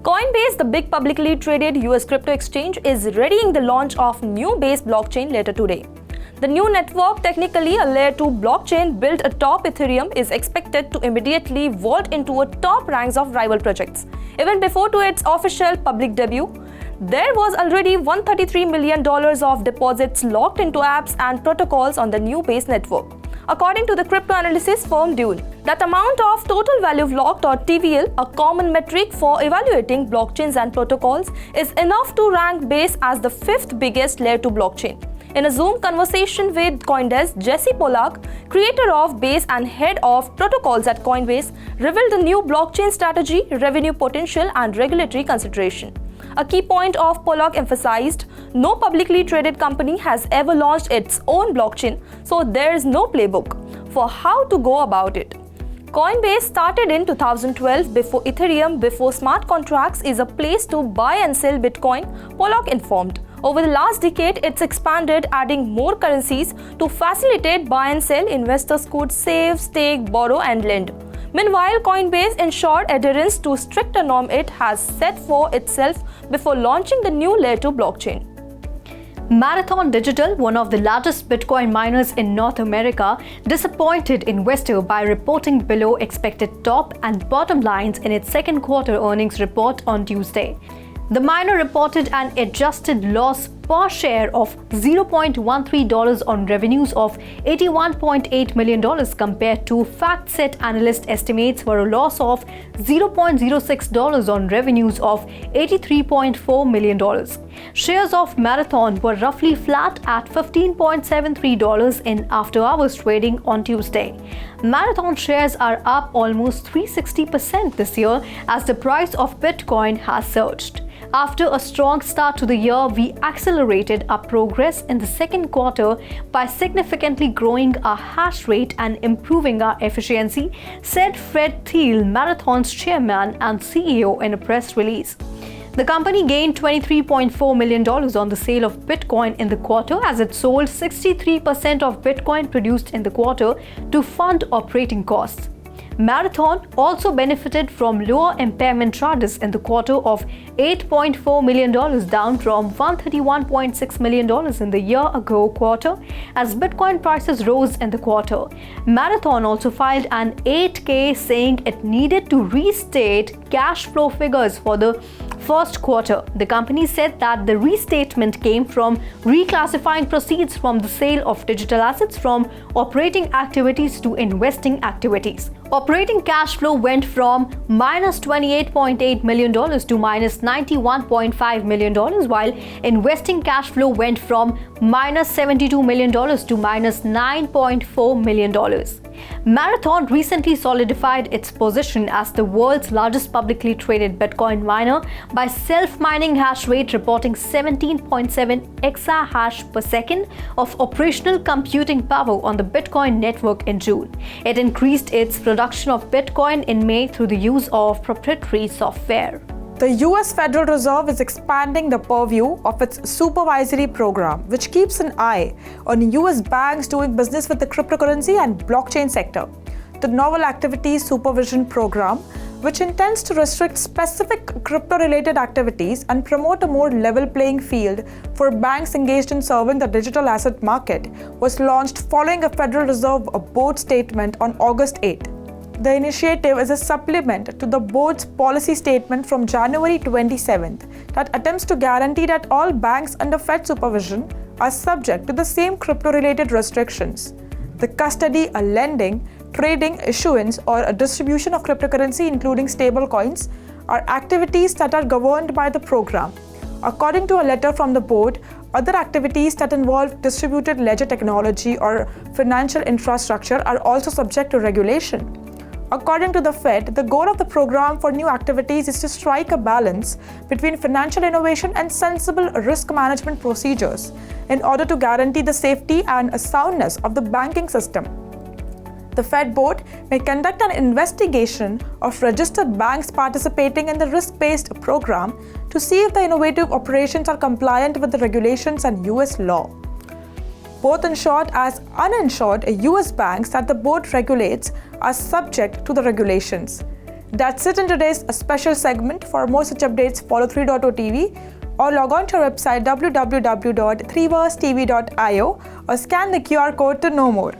Coinbase, the big publicly traded US crypto exchange, is readying the launch of new Base blockchain later today. The new network, technically a layer 2 blockchain built atop Ethereum, is expected to immediately vault into a top ranks of rival projects. Even before to its official public debut, there was already $133 million of deposits locked into apps and protocols on the new Base network. According to the crypto analysis firm Dune, that amount of total value locked, or TVL, a common metric for evaluating blockchains and protocols, is enough to rank Base as the 5th biggest layer 2 blockchain. In a Zoom conversation with Coindesk, Jesse Pollak, creator of Base and head of protocols at Coinbase, revealed the new blockchain strategy, revenue potential, and regulatory consideration. A key point of Pollak emphasized, no publicly traded company has ever launched its own blockchain, so there is no playbook for how to go about it. Coinbase started in 2012 before Ethereum, before smart contracts is a place to buy and sell Bitcoin, Pollak informed. Over the last decade, it's expanded, adding more currencies to facilitate buy and sell. Investors could save, stake, borrow, and lend. Meanwhile, Coinbase ensured adherence to stricter norm it has set for itself before launching the new Layer 2 blockchain. Marathon Digital, one of the largest Bitcoin miners in North America, disappointed investors by reporting below expected top and bottom lines in its second quarter earnings report on Tuesday. The miner reported an adjusted loss per share of $0.13 on revenues of $81.8 million compared to FactSet analyst estimates for a loss of $0.06 on revenues of $83.4 million. Shares of Marathon were roughly flat at $15.73 in after-hours trading on Tuesday. Marathon shares are up almost 360% this year as the price of Bitcoin has surged. After a strong start to the year, we accelerated our progress in the second quarter by significantly growing our hash rate and improving our efficiency, said Fred Thiel, Marathon's chairman and CEO, in a press release. The company gained $23.4 million on the sale of Bitcoin in the quarter as it sold 63% of Bitcoin produced in the quarter to fund operating costs. Marathon also benefited from lower impairment charges in the quarter of $8.4 million, down from $131.6 million in the year-ago quarter as Bitcoin prices rose in the quarter. Marathon also filed an 8K saying it needed to restate cash flow figures for the first quarter. The company said that the restatement came from reclassifying proceeds from the sale of digital assets from operating activities to investing activities. Operating cash flow went from minus $28.8 million to minus $91.5 million, while investing cash flow went from minus $72 million to minus $9.4 million. Marathon recently solidified its position as the world's largest publicly traded Bitcoin miner by self-mining hash rate, reporting 17.7 exahash per second of operational computing power on the Bitcoin network in June. It increased its production of Bitcoin in May through the use of proprietary software. The US Federal Reserve is expanding the purview of its supervisory program, which keeps an eye on US banks doing business with the cryptocurrency and blockchain sector. The Novel Activities Supervision Program, which intends to restrict specific crypto-related activities and promote a more level playing field for banks engaged in serving the digital asset market, was launched following a Federal Reserve Board statement on August 8. The initiative is a supplement to the board's policy statement from January 27 that attempts to guarantee that all banks under Fed supervision are subject to the same crypto-related restrictions. The custody, a lending, trading, issuance, or a distribution of cryptocurrency, including stablecoins, are activities that are governed by the program. According to a letter from the board, other activities that involve distributed ledger technology or financial infrastructure are also subject to regulation. According to the Fed, the goal of the program for new activities is to strike a balance between financial innovation and sensible risk management procedures in order to guarantee the safety and soundness of the banking system. The Fed board may conduct an investigation of registered banks participating in the risk-based program to see if the innovative operations are compliant with the regulations and US law. Both insured as uninsured US banks that the board regulates are subject to the regulations. That's it in today's special segment. For more such updates, follow 3.0 TV or log on to our website www.3versetv.io or scan the QR code to know more.